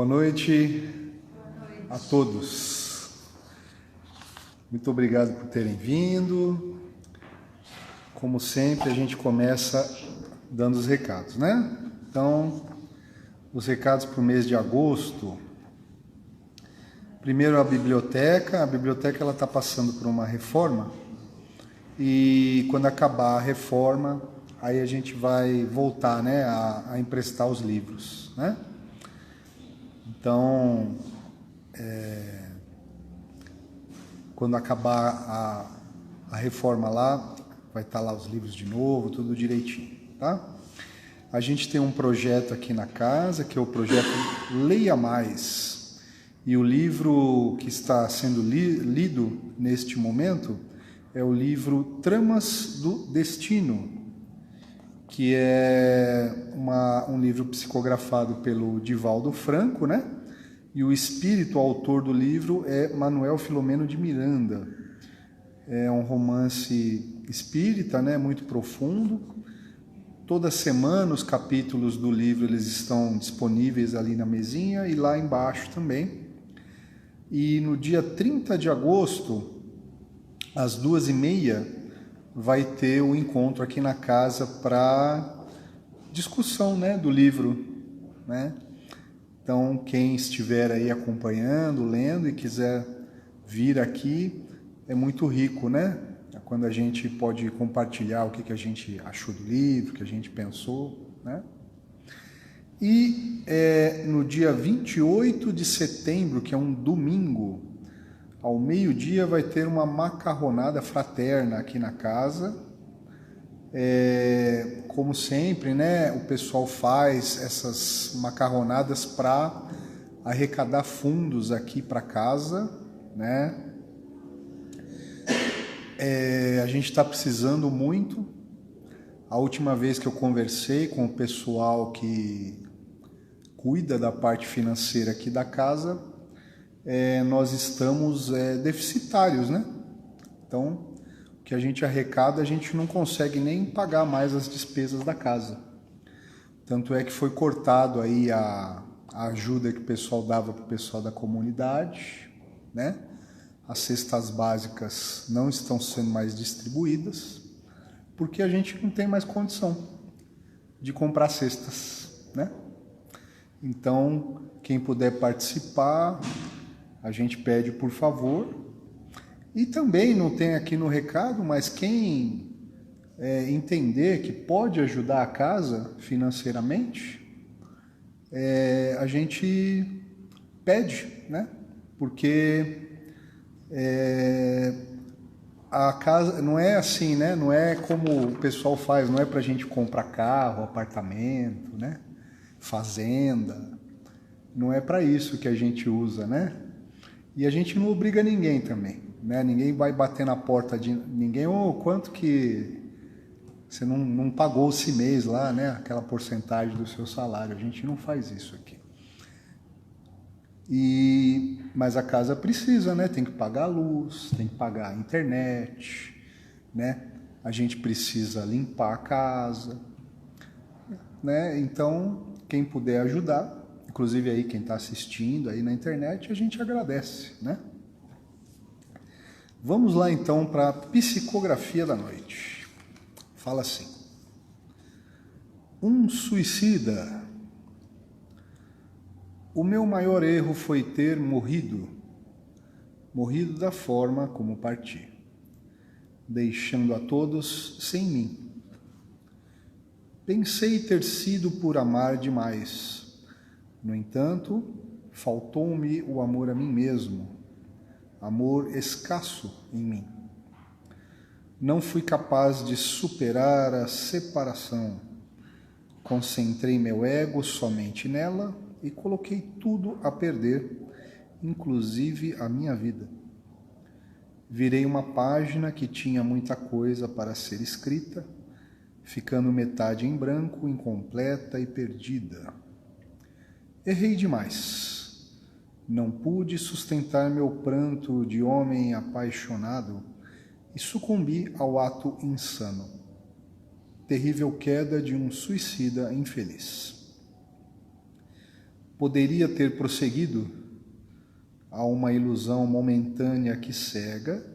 Boa noite a todos. Muito obrigado por terem vindo. Como sempre, a gente começa dando os recados, né? Então, os recados para o mês de agosto. Primeiro, a biblioteca. A biblioteca ela está passando por uma reforma e quando acabar a reforma, aí a gente vai voltar, né, a emprestar os livros, né? Então, quando acabar a reforma lá, vai estar lá os livros de novo, tudo direitinho, tá? A gente tem um projeto aqui na casa, que é o projeto Leia Mais. E o livro que está sendo lido neste momento é o livro Tramas do Destino, que é um livro psicografado pelo Divaldo Franco, né? E o espírito autor do livro é Manuel Filomeno de Miranda. É um romance espírita, né? Muito profundo. Toda semana os capítulos do livro eles estão disponíveis ali na mesinha e lá embaixo também. E no dia 30 de agosto, às 2h30, vai ter um encontro aqui na casa para discussão, né, do livro, né? Então, quem estiver aí acompanhando, lendo e quiser vir aqui, é muito rico, né? É quando a gente pode compartilhar o que a gente achou do livro, o que a gente pensou, né? E no dia 28 de setembro, que é um domingo, ao meio-dia vai ter uma macarronada fraterna aqui na casa. Como sempre, né, o pessoal faz essas macarronadas para arrecadar fundos aqui para casa, né? A gente está precisando muito. A última vez que eu conversei com o pessoal que cuida da parte financeira aqui da casa, nós estamos deficitários, né? Então, o que a gente arrecada, a gente não consegue nem pagar mais as despesas da casa. Tanto é que foi cortado aí a ajuda que o pessoal dava para o pessoal da comunidade, né? As cestas básicas não estão sendo mais distribuídas, porque a gente não tem mais condição de comprar cestas, né? Então, quem puder participar, a gente pede por favor. E também não tem aqui no recado, mas quem entender que pode ajudar a casa financeiramente, a gente pede, né? Porque a casa não é assim, né? Não é como o pessoal faz, não é para a gente comprar carro, apartamento, né? Fazenda. Não é para isso que a gente usa, né? E a gente não obriga ninguém também, né? Ninguém vai bater na porta de ninguém, quanto que você não pagou esse mês lá, né? Aquela porcentagem do seu salário. A gente não faz isso aqui. Mas a casa precisa, né? Tem que pagar a luz, tem que pagar a internet, né? A gente precisa limpar a casa, né? Então, quem puder ajudar, inclusive aí quem está assistindo aí na internet, a gente agradece, né? Vamos lá então para a psicografia da noite. Fala assim: um suicida. O meu maior erro foi ter morrido da forma como parti, deixando a todos sem mim. Pensei ter sido por amar demais. No entanto, faltou-me o amor a mim mesmo, amor escasso em mim. Não fui capaz de superar a separação. Concentrei meu ego somente nela e coloquei tudo a perder, inclusive a minha vida. Virei uma página que tinha muita coisa para ser escrita, ficando metade em branco, incompleta e perdida. Errei demais. Não pude sustentar meu pranto de homem apaixonado e sucumbi ao ato insano. Terrível queda de um suicida infeliz. Poderia ter prosseguido a uma ilusão momentânea que cega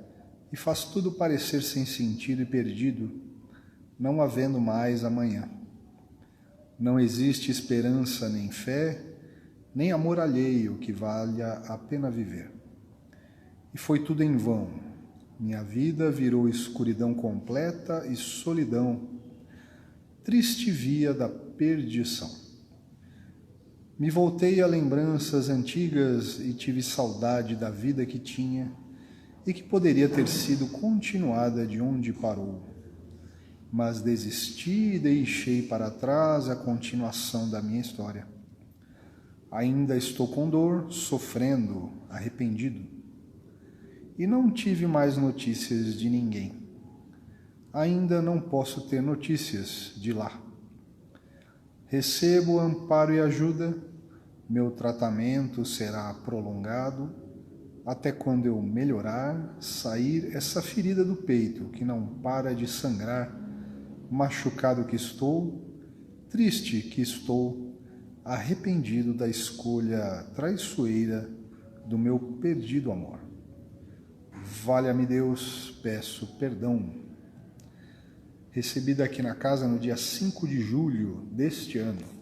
e faz tudo parecer sem sentido e perdido, não havendo mais amanhã. Não existe esperança nem fé, nem amor alheio que valha a pena viver. E foi tudo em vão. Minha vida virou escuridão completa e solidão, triste via da perdição. Me voltei a lembranças antigas e tive saudade da vida que tinha e que poderia ter sido continuada de onde parou. Mas desisti e deixei para trás a continuação da minha história. Ainda estou com dor, sofrendo, arrependido. E não tive mais notícias de ninguém. Ainda não posso ter notícias de lá. Recebo amparo e ajuda, meu tratamento será prolongado, até quando eu melhorar, sair essa ferida do peito que não para de sangrar, machucado que estou, triste que estou, arrependido da escolha traiçoeira do meu perdido amor. Valha-me Deus, peço perdão. Recebida aqui na casa no dia 5 de julho deste ano.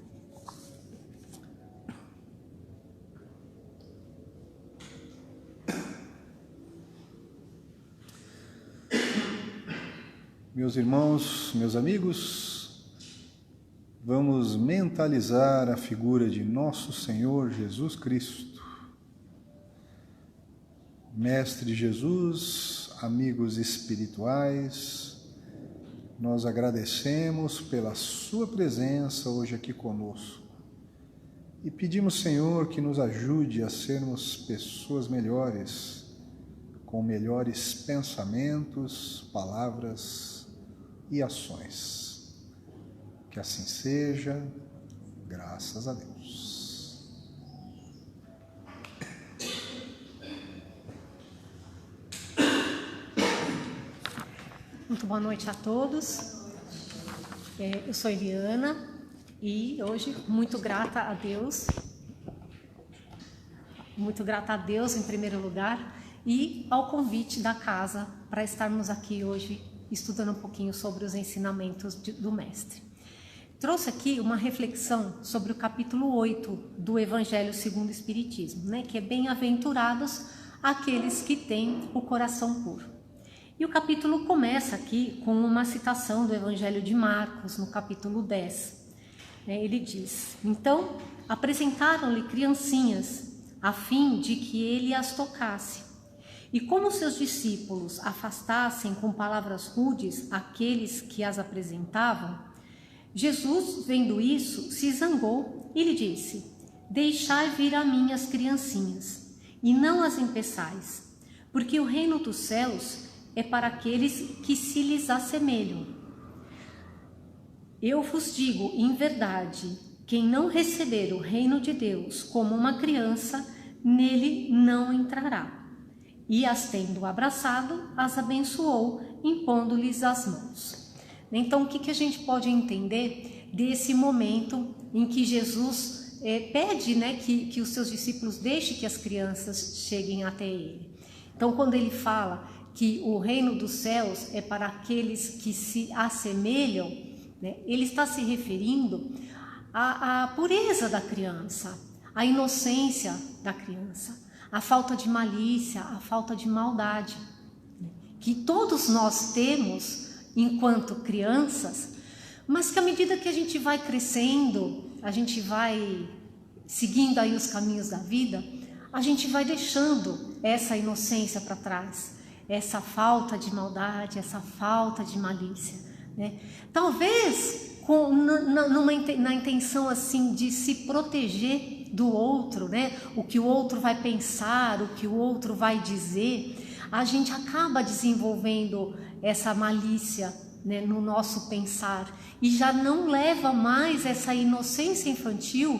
Meus irmãos, meus amigos, vamos mentalizar a figura de nosso Senhor Jesus Cristo. Mestre Jesus, amigos espirituais, nós agradecemos pela sua presença hoje aqui conosco e pedimos, Senhor, que nos ajude a sermos pessoas melhores, com melhores pensamentos, palavras e ações. Que assim seja, graças a Deus. Muito boa noite a todos. Eu sou Eliana e hoje muito grata a Deus em primeiro lugar e ao convite da casa para estarmos aqui hoje estudando um pouquinho sobre os ensinamentos do Mestre. Trouxe aqui uma reflexão sobre o capítulo 8 do Evangelho segundo o Espiritismo, que é bem-aventurados aqueles que têm o coração puro. E o capítulo começa aqui com uma citação do Evangelho de Marcos, no capítulo 10. Ele diz: então apresentaram-lhe criancinhas, a fim de que ele as tocasse. E como seus discípulos afastassem com palavras rudes aqueles que as apresentavam, Jesus, vendo isso, se zangou e lhe disse: deixai vir a mim as criancinhas, e não as impeçais, porque o reino dos céus é para aqueles que se lhes assemelham. Eu vos digo, em verdade, quem não receber o reino de Deus como uma criança, nele não entrará. E as tendo abraçado, as abençoou, impondo-lhes as mãos. Então, o que a gente pode entender desse momento em que Jesus pede que os seus discípulos deixem que as crianças cheguem até ele? Então, quando ele fala que o reino dos céus é para aqueles que se assemelham, ele está se referindo à pureza da criança, à inocência da criança, a falta de malícia, a falta de maldade, que todos nós temos enquanto crianças, mas que à medida que a gente vai crescendo, a gente vai seguindo aí os caminhos da vida, a gente vai deixando essa inocência para trás, essa falta de maldade, essa falta de malícia, Talvez na intenção assim de se proteger do outro, o que o outro vai pensar, o que o outro vai dizer, a gente acaba desenvolvendo essa malícia, no nosso pensar e já não leva mais essa inocência infantil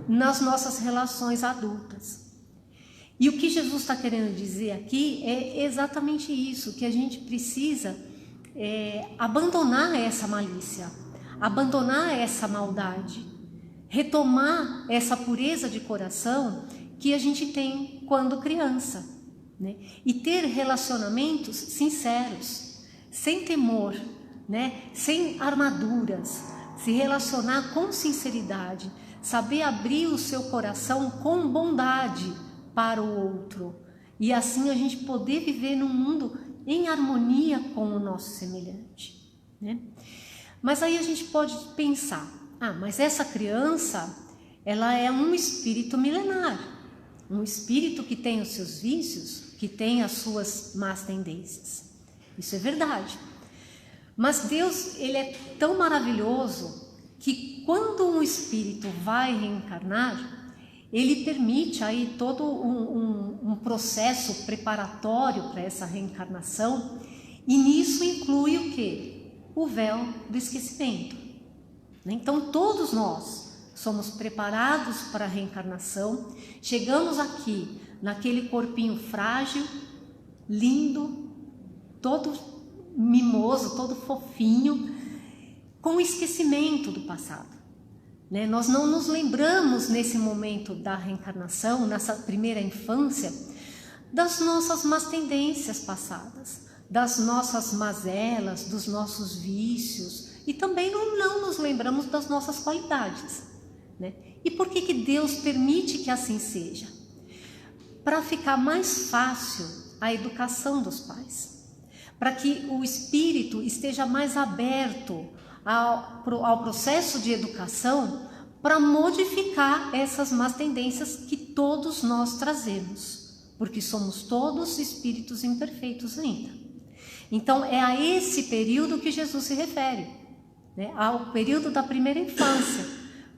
nas nossas relações adultas. E o que Jesus está querendo dizer aqui é exatamente isso, que a gente precisa abandonar essa malícia, abandonar essa maldade, retomar essa pureza de coração que a gente tem quando criança, né? E ter relacionamentos sinceros, sem temor, né? Sem armaduras, se relacionar com sinceridade, saber abrir o seu coração com bondade para o outro, e assim a gente poder viver num mundo em harmonia com o nosso semelhante, né? Mas aí a gente pode pensar, mas essa criança, ela é um espírito milenar, um espírito que tem os seus vícios, que tem as suas más tendências. Isso é verdade. Mas Deus, ele é tão maravilhoso que quando um espírito vai reencarnar, ele permite aí todo um processo preparatório para essa reencarnação, e nisso inclui o quê? O véu do esquecimento. Então todos nós somos preparados para a reencarnação, chegamos aqui naquele corpinho frágil, lindo, todo mimoso, todo fofinho, com o esquecimento do passado, né? Nós não nos lembramos nesse momento da reencarnação, nessa primeira infância, das nossas más tendências passadas, das nossas mazelas, dos nossos vícios, e também não nos lembramos das nossas qualidades, né? E por que Deus permite que assim seja? Para ficar mais fácil a educação dos pais, para que o espírito esteja mais aberto ao processo de educação, para modificar essas más tendências que todos nós trazemos, porque somos todos espíritos imperfeitos ainda. Então é a esse período que Jesus se refere, né? Ao período da primeira infância,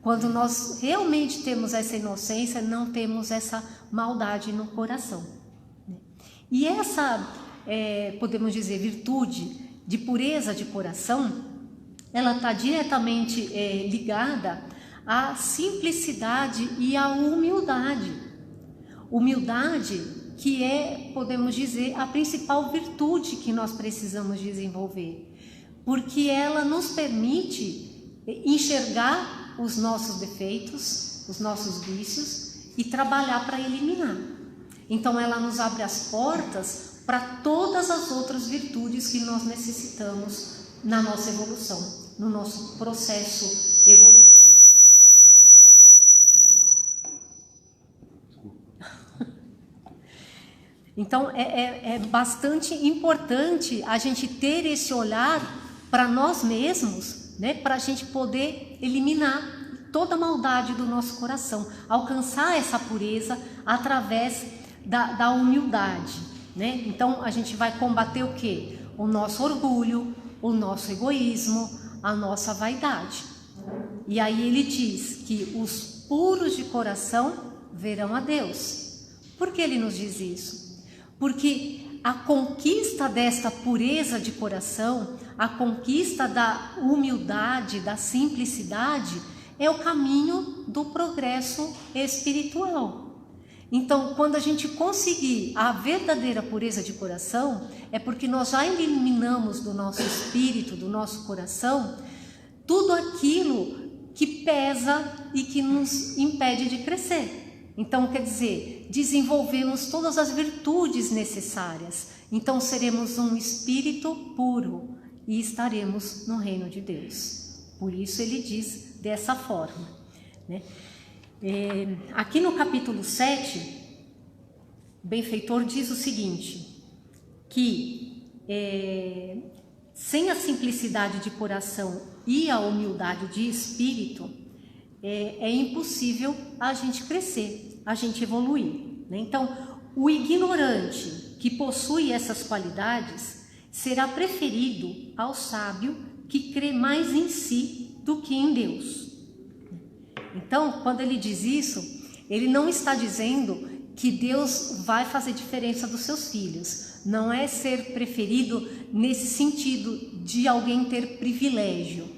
quando nós realmente temos essa inocência, não temos essa maldade no coração, né? E essa, podemos dizer, virtude de pureza de coração, ela está diretamente ligada à simplicidade e à humildade. Humildade que é, podemos dizer, a principal virtude que nós precisamos desenvolver, porque ela nos permite enxergar os nossos defeitos, os nossos vícios e trabalhar para eliminar. Então ela nos abre as portas para todas as outras virtudes que nós necessitamos na nossa evolução, no nosso processo evolutivo. Então é bastante importante a gente ter esse olhar para nós mesmos, né, para a gente poder eliminar toda a maldade do nosso coração, alcançar essa pureza através da humildade, né? Então a gente vai combater o quê? O nosso orgulho, o nosso egoísmo, a nossa vaidade. E aí ele diz que os puros de coração verão a Deus. Por que ele nos diz isso? Porque a conquista desta pureza de coração, a conquista da humildade, da simplicidade, é o caminho do progresso espiritual. Então, quando a gente conseguir a verdadeira pureza de coração, é porque nós já eliminamos do nosso espírito, do nosso coração, tudo aquilo que pesa e que nos impede de crescer. Então, quer dizer, desenvolvemos todas as virtudes necessárias. Então, seremos um espírito puro e estaremos no reino de Deus. Por isso ele diz dessa forma, né? Aqui no capítulo 7, o benfeitor diz o seguinte, que sem a simplicidade de coração e a humildade de espírito, é impossível a gente crescer, a gente evoluir, né? Então, o ignorante que possui essas qualidades será preferido ao sábio que crê mais em si do que em Deus. Então, quando ele diz isso, ele não está dizendo que Deus vai fazer diferença dos seus filhos. Não é ser preferido nesse sentido de alguém ter privilégio,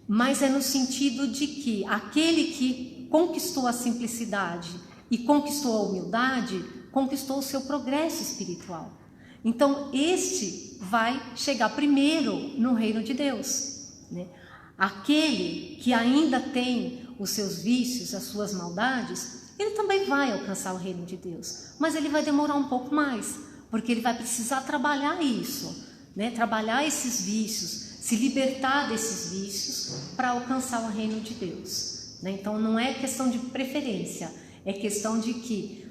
mas é no sentido de que aquele que conquistou a simplicidade e conquistou a humildade, conquistou o seu progresso espiritual. Então, este vai chegar primeiro no reino de Deus, né? aquele que ainda tem os seus vícios, as suas maldades, ele também vai alcançar o reino de Deus, mas ele vai demorar um pouco mais, porque ele vai precisar trabalhar isso, né? Trabalhar esses vícios, se libertar desses vícios para alcançar o reino de Deus, né? Então não é questão de preferência, é questão de que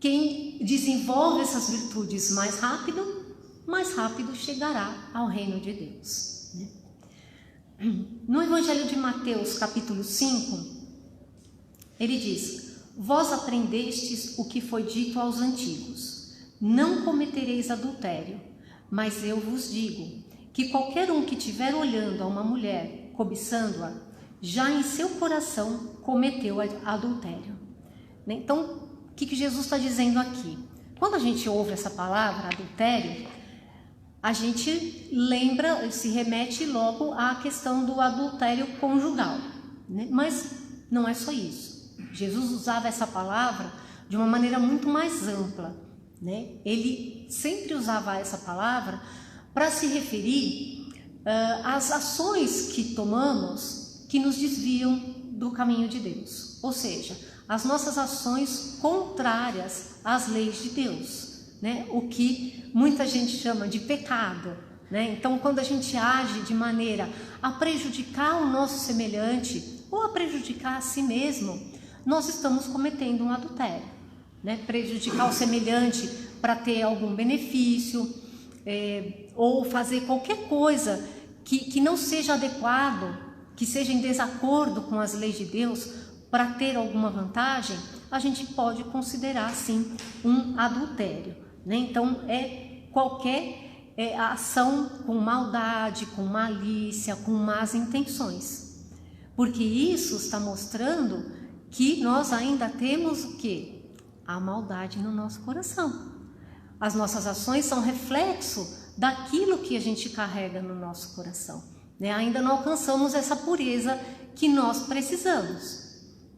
quem desenvolve essas virtudes mais rápido chegará ao reino de Deus, né? No Evangelho de Mateus, capítulo 5, ele diz: vós aprendestes o que foi dito aos antigos, não cometereis adultério, mas eu vos digo que qualquer um que estiver olhando a uma mulher, cobiçando-a, já em seu coração cometeu adultério. Então, o que Jesus está dizendo aqui? Quando a gente ouve essa palavra, adultério, a gente lembra, se remete logo à questão do adultério conjugal, né? Mas não é só isso. Jesus usava essa palavra de uma maneira muito mais ampla, né? Ele sempre usava essa palavra para se referir às ações que tomamos que nos desviam do caminho de Deus, ou seja, as nossas ações contrárias às leis de Deus, né? O que muita gente chama de pecado, né? Então, quando a gente age de maneira a prejudicar o nosso semelhante ou a prejudicar a si mesmo, nós estamos cometendo um adultério, né? Prejudicar o semelhante para ter algum benefício, ou fazer qualquer coisa que não seja adequado, que seja em desacordo com as leis de Deus, para ter alguma vantagem, a gente pode considerar sim um adultério, né? Então qualquer ação com maldade, com malícia, com más intenções, porque isso está mostrando que nós ainda temos o quê? A maldade no nosso coração. As nossas ações são reflexo daquilo que a gente carrega no nosso coração, né? Ainda não alcançamos essa pureza que nós precisamos.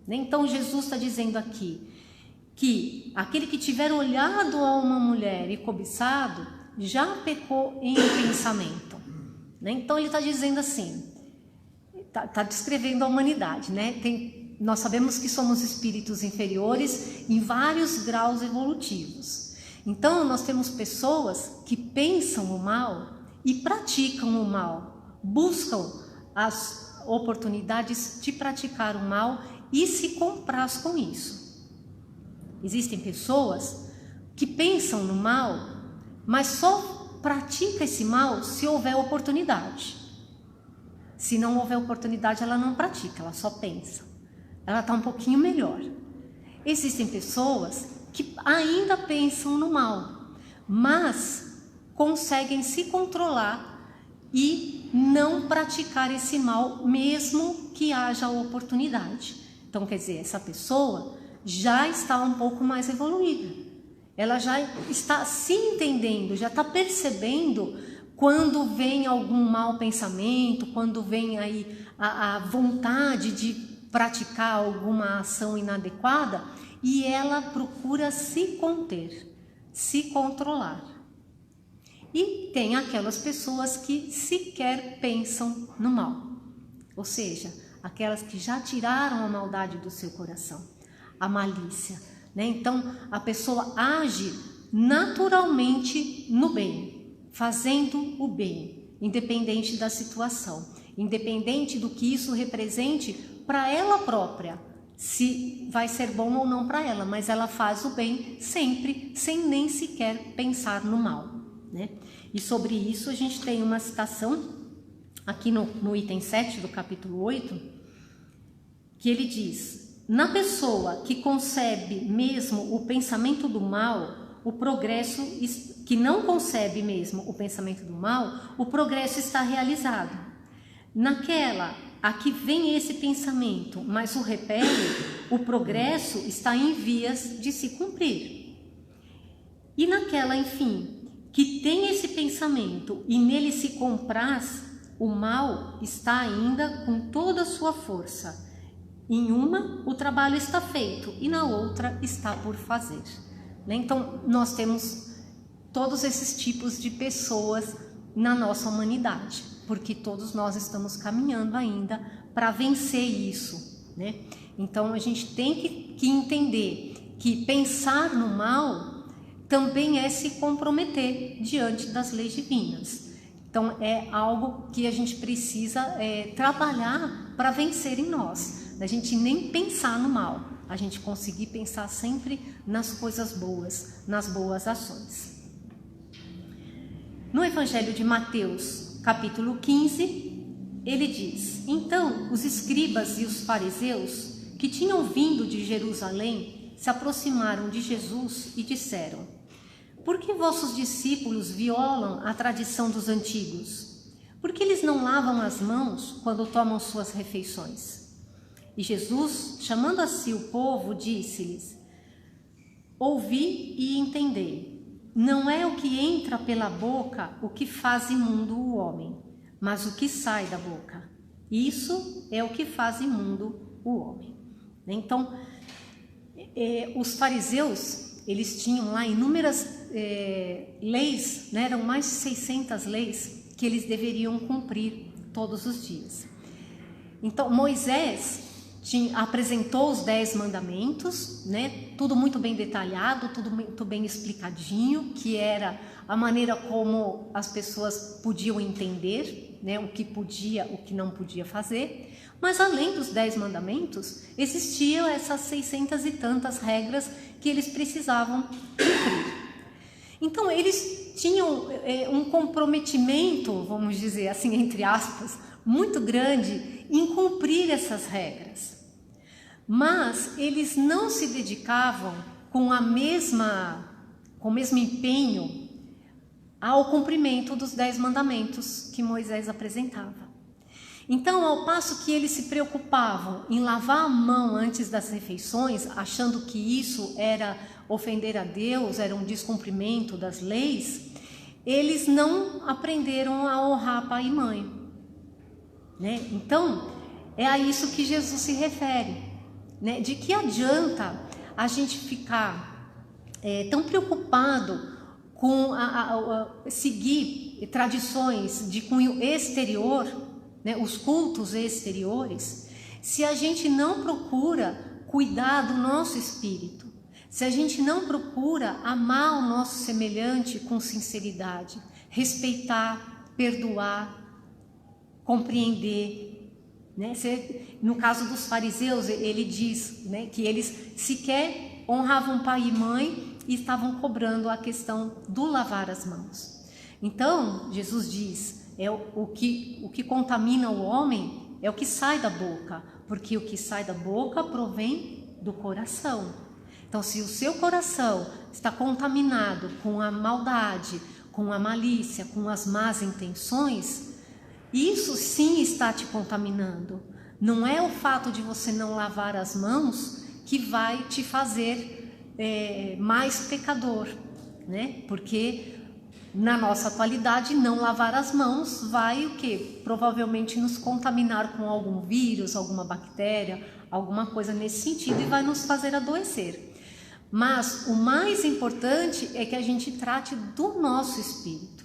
Então Jesus está dizendo aqui que aquele que tiver olhado a uma mulher e cobiçado já pecou em pensamento, né? Então ele está dizendo assim, está descrevendo a humanidade, né? Nós sabemos que somos espíritos inferiores em vários graus evolutivos. Então nós temos pessoas que pensam o mal e praticam o mal, buscam as oportunidades de praticar o mal e se compraz com isso. Existem pessoas que pensam no mal, mas só pratica esse mal se houver oportunidade. Se não houver oportunidade, ela não pratica, ela só pensa. Ela está um pouquinho melhor. Existem pessoas que ainda pensam no mal, mas conseguem se controlar e não praticar esse mal, mesmo que haja oportunidade. Então, quer dizer, essa pessoa já está um pouco mais evoluída. Ela já está se entendendo, já está percebendo quando vem algum mau pensamento, quando vem aí a vontade de praticar alguma ação inadequada, e ela procura se conter, se controlar. E tem aquelas pessoas que sequer pensam no mal, ou seja, aquelas que já tiraram a maldade do seu coração, a malícia, né? Então a pessoa age naturalmente no bem, fazendo o bem, independente da situação, independente do que isso represente para ela própria, se vai ser bom ou não para ela, mas ela faz o bem sempre, sem nem sequer pensar no mal, né? E sobre isso a gente tem uma citação aqui no item 7 do capítulo 8, que ele diz: na pessoa que concebe mesmo o pensamento do mal, o progresso, que não concebe mesmo o pensamento do mal, o progresso está realizado. Naquela a que vem esse pensamento, mas o repele, o progresso está em vias de se cumprir. E naquela, enfim, que tem esse pensamento e nele se compraz, o mal está ainda com toda a sua força. Em uma, o trabalho está feito e na outra está por fazer. Então, nós temos todos esses tipos de pessoas na nossa humanidade. porque todos nós estamos caminhando ainda para vencer isso, né? Então a gente tem que entender que pensar no mal também é se comprometer diante das leis divinas. Então é algo que a gente precisa trabalhar para vencer em nós. A gente nem pensar no mal, a gente conseguir pensar sempre nas coisas boas, nas boas ações. No Evangelho de Mateus, capítulo 15, ele diz: então os escribas e os fariseus que tinham vindo de Jerusalém se aproximaram de Jesus e disseram: por que vossos discípulos violam a tradição dos antigos? Por que eles não lavam as mãos quando tomam suas refeições? E Jesus, chamando a si o povo, disse-lhes: ouvi e entendei. Não é o que entra pela boca o que faz imundo o homem, mas o que sai da boca. Isso é o que faz imundo o homem. Então, os fariseus, eles tinham lá inúmeras leis, né? Eram mais de 600 leis que eles deveriam cumprir todos os dias. Então, Moisés apresentou os 10 mandamentos, né? Tudo muito bem detalhado, tudo muito bem explicadinho, que era a maneira como as pessoas podiam entender, né? O que podia, o que não podia fazer. Mas além dos 10 mandamentos, existiam essas 600 e tantas regras que eles precisavam cumprir. Então eles tinham um comprometimento, vamos dizer assim, entre aspas, muito grande em cumprir essas regras. Mas eles não se dedicavam com o mesmo empenho ao cumprimento dos 10 mandamentos que Moisés apresentava. Então, ao passo que eles se preocupavam em lavar a mão antes das refeições, achando que isso era ofender a Deus, era um descumprimento das leis, eles não aprenderam a honrar pai e mãe, né? Então, é a isso que Jesus se refere, né? De que adianta a gente ficar tão preocupado com seguir tradições de cunho exterior, né? Os cultos exteriores, se a gente não procura cuidar do nosso espírito, se a gente não procura amar o nosso semelhante com sinceridade, respeitar, perdoar, compreender, né? No caso dos fariseus, ele diz, né, que eles sequer honravam pai e mãe e estavam cobrando a questão do lavar as mãos. Então, Jesus diz, o que contamina o homem é o que sai da boca, porque o que sai da boca provém do coração. Então, se o seu coração está contaminado com a maldade, com a malícia, com as más intenções, isso sim está te contaminando. Não é o fato de você não lavar as mãos que vai te fazer mais pecador, né? Porque na nossa atualidade, não lavar as mãos vai o quê? Provavelmente nos contaminar com algum vírus, alguma bactéria, alguma coisa nesse sentido e vai nos fazer adoecer. Mas o mais importante é que a gente trate do nosso espírito,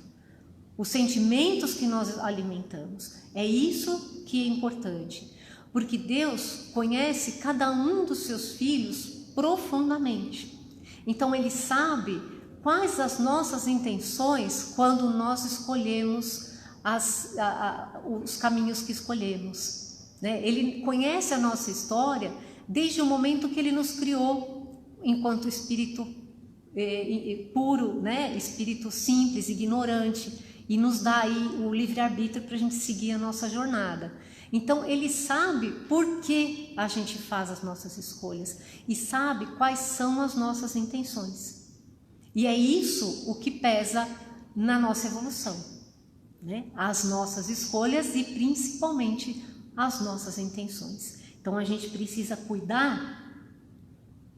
os sentimentos que nós alimentamos. É isso que é importante, porque Deus conhece cada um dos seus filhos profundamente. Então Ele sabe quais as nossas intenções quando nós escolhemos os caminhos que escolhemos, né? Ele conhece a nossa história desde o momento que Ele nos criou enquanto espírito puro, né? Espírito simples, ignorante, e nos dá aí o livre-arbítrio para a gente seguir a nossa jornada. Então Ele sabe por que a gente faz as nossas escolhas e sabe quais são as nossas intenções. E é isso o que pesa na nossa evolução, né? As nossas escolhas e principalmente as nossas intenções. Então a gente precisa cuidar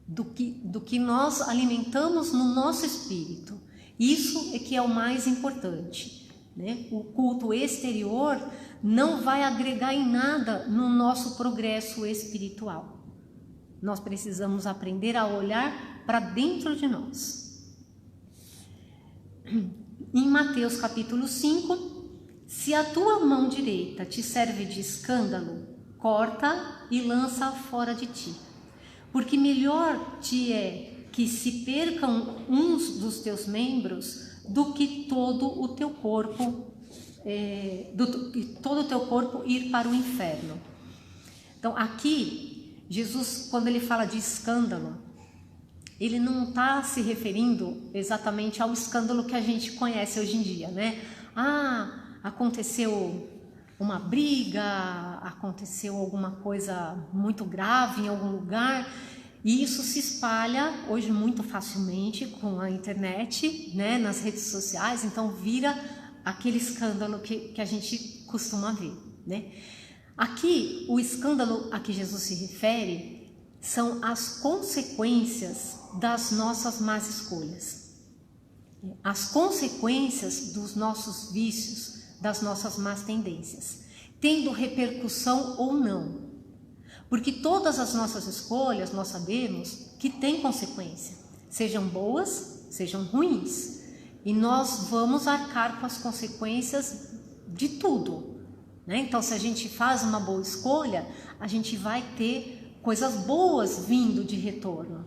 do que nós alimentamos no nosso espírito. Isso é que é o mais importante, né? O culto exterior não vai agregar em nada no nosso progresso espiritual. Nós precisamos aprender a olhar para dentro de nós. Em Mateus capítulo 5, Se a tua mão direita te serve de escândalo, corta e lança fora de ti. Porque melhor te é que se percam uns dos teus membros do que todo o teu corpo, ir para o inferno. Então aqui, Jesus, quando ele fala de escândalo, ele não está se referindo exatamente ao escândalo que a gente conhece hoje em dia, né? Aconteceu uma briga, aconteceu alguma coisa muito grave em algum lugar, e isso se espalha hoje muito facilmente com a internet, né, nas redes sociais, então vira aquele escândalo que a gente costuma ver, né? Aqui, o escândalo a que Jesus se refere são as consequências das nossas más escolhas, as consequências dos nossos vícios, das nossas más tendências, tendo repercussão ou não. Porque todas as nossas escolhas, nós sabemos que têm consequência, sejam boas, sejam ruins, e nós vamos arcar com as consequências de tudo, né? Então, se a gente faz uma boa escolha, a gente vai ter coisas boas vindo de retorno.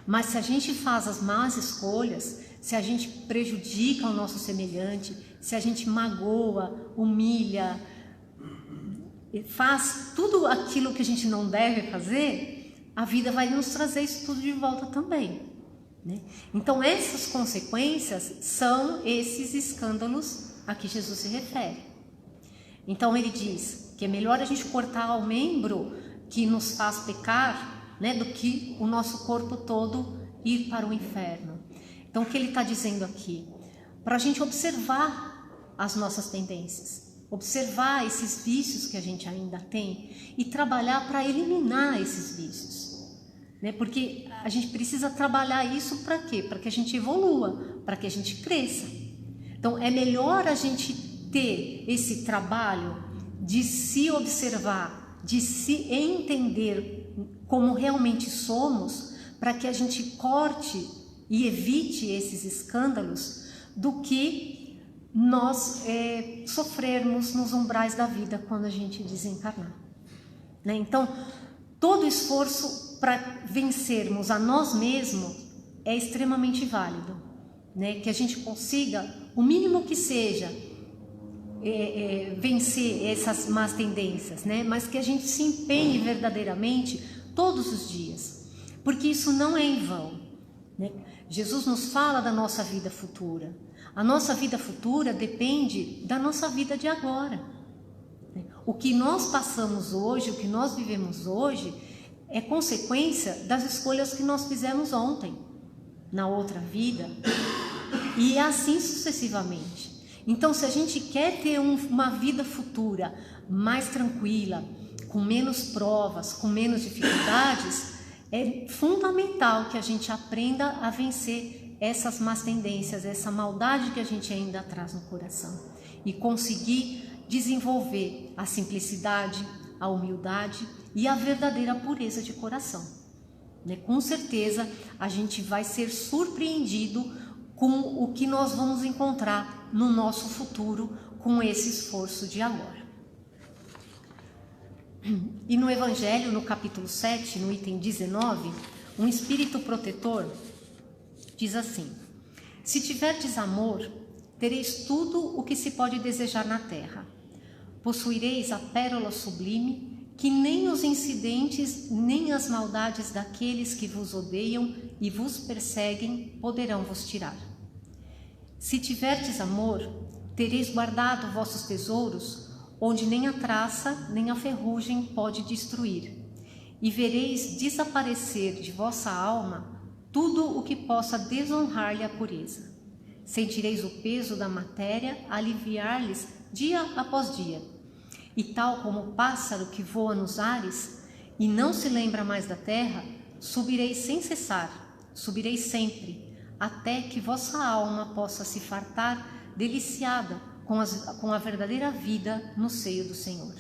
Mas se a gente faz as más escolhas, se a gente prejudica o nosso semelhante, se a gente magoa, humilha, faz tudo aquilo que a gente não deve fazer, a vida vai nos trazer isso tudo de volta também, né? Então essas consequências são esses escândalos a que Jesus se refere. Então ele diz que é melhor a gente cortar o membro que nos faz pecar, né, do que o nosso corpo todo ir para o inferno. Então o que ele está dizendo aqui? Para a gente observar as nossas tendências, observar esses vícios que a gente ainda tem e trabalhar para eliminar esses vícios, né? Porque a gente precisa trabalhar isso para quê? Para que a gente evolua, para que a gente cresça. Então é melhor a gente ter esse trabalho de se observar, de se entender como realmente somos, para que a gente corte e evite esses escândalos, do que nós sofrermos nos umbrais da vida quando a gente desencarnar, né? Então, todo esforço para vencermos a nós mesmos é extremamente válido, né? Que a gente consiga, o mínimo que seja, vencer essas más tendências, né? Mas que a gente se empenhe verdadeiramente todos os dias, porque isso não é em vão, né? Jesus nos fala da nossa vida futura. A nossa vida futura depende da nossa vida de agora. O que nós passamos hoje, o que nós vivemos hoje, é consequência das escolhas que nós fizemos ontem, na outra vida, e assim sucessivamente. Então, se a gente quer ter uma vida futura mais tranquila, com menos provas, com menos dificuldades, é fundamental que a gente aprenda a vencer essas más tendências, essa maldade que a gente ainda traz no coração, e conseguir desenvolver a simplicidade, a humildade e a verdadeira pureza de coração, né? Com certeza a gente vai ser surpreendido com o que nós vamos encontrar no nosso futuro com esse esforço de agora. E no Evangelho, no capítulo 7, no item 19, um espírito protetor diz assim: se tiverdes amor, tereis tudo o que se pode desejar na terra. Possuireis a pérola sublime, que nem os incidentes, nem as maldades daqueles que vos odeiam e vos perseguem poderão vos tirar. Se tiverdes amor, tereis guardado vossos tesouros, onde nem a traça, nem a ferrugem pode destruir, e vereis desaparecer de vossa alma tudo o que possa desonrar-lhe a pureza. Sentireis o peso da matéria aliviar-lhes dia após dia, e tal como o pássaro que voa nos ares e não se lembra mais da terra, subireis sem cessar, subireis sempre, até que vossa alma possa se fartar deliciada com a verdadeira vida no seio do Senhor.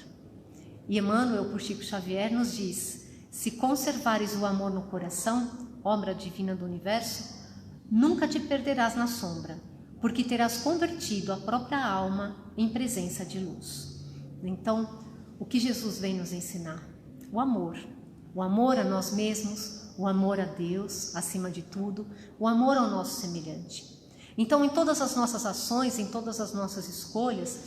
E Emmanuel, por Chico Xavier, nos diz: se conservares o amor no coração, obra divina do universo, nunca te perderás na sombra, porque terás convertido a própria alma em presença de luz. Então, o que Jesus vem nos ensinar? O amor a nós mesmos, o amor a Deus, acima de tudo, o amor ao nosso semelhante. Então, em todas as nossas ações, em todas as nossas escolhas,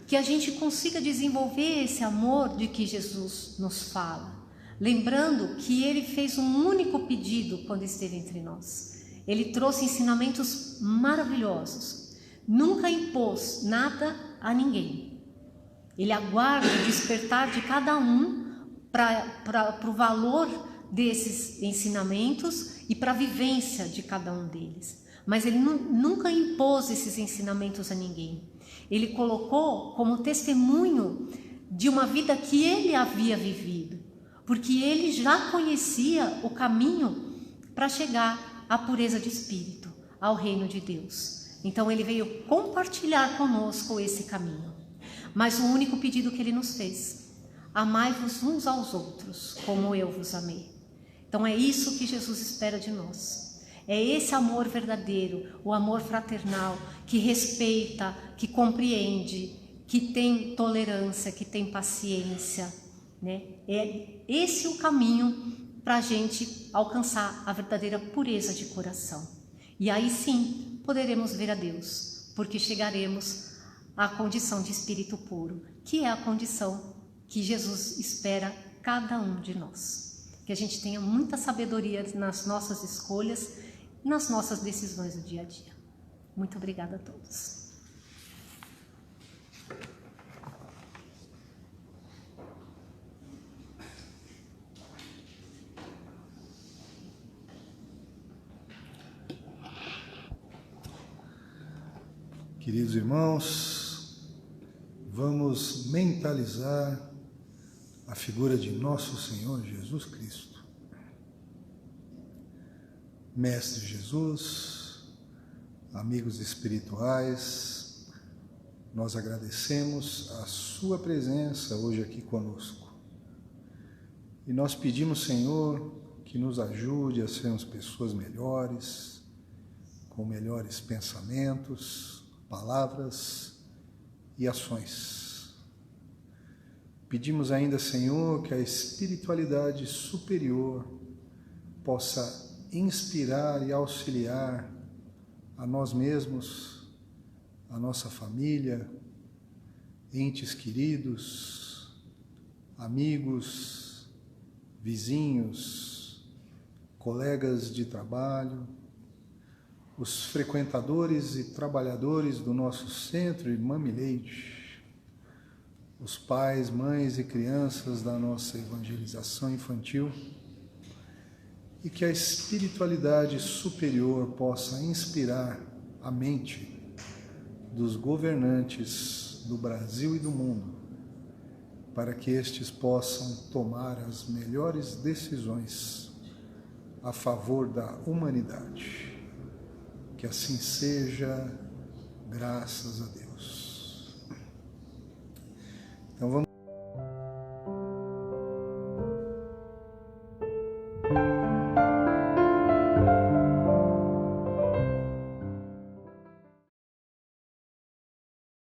que a gente consiga desenvolver esse amor de que Jesus nos fala, lembrando que Ele fez um único pedido quando esteve entre nós. Ele trouxe ensinamentos maravilhosos, nunca impôs nada a ninguém. Ele aguarda o despertar de cada um para o valor desses ensinamentos e para a vivência de cada um deles. Mas ele nunca impôs esses ensinamentos a ninguém. Ele colocou como testemunho de uma vida que ele havia vivido, porque ele já conhecia o caminho para chegar à pureza de espírito, ao reino de Deus. Então ele veio compartilhar conosco esse caminho. Mas o único pedido que ele nos fez: amai-vos uns aos outros, como eu vos amei. Então é isso que Jesus espera de nós. É esse amor verdadeiro, o amor fraternal, que respeita, que compreende, que tem tolerância, que tem paciência, né? É esse o caminho para a gente alcançar a verdadeira pureza de coração. E aí sim poderemos ver a Deus, porque chegaremos à condição de espírito puro, que é a condição que Jesus espera cada um de nós. Que a gente tenha muita sabedoria nas nossas escolhas, nas nossas decisões do dia a dia. Muito obrigada a todos. Queridos irmãos, vamos mentalizar a figura de nosso Senhor Jesus Cristo. Mestre Jesus, amigos espirituais, nós agradecemos a sua presença hoje aqui conosco. E nós pedimos, Senhor, que nos ajude a sermos pessoas melhores, com melhores pensamentos, palavras e ações. Pedimos ainda, Senhor, que a espiritualidade superior possa inspirar e auxiliar a nós mesmos, a nossa família, entes queridos, amigos, vizinhos, colegas de trabalho, os frequentadores e trabalhadores do nosso centro Irmã Mileide, os pais, mães e crianças da nossa evangelização infantil, e que a espiritualidade superior possa inspirar a mente dos governantes do Brasil e do mundo, para que estes possam tomar as melhores decisões a favor da humanidade. Que assim seja, graças a Deus. Então vamos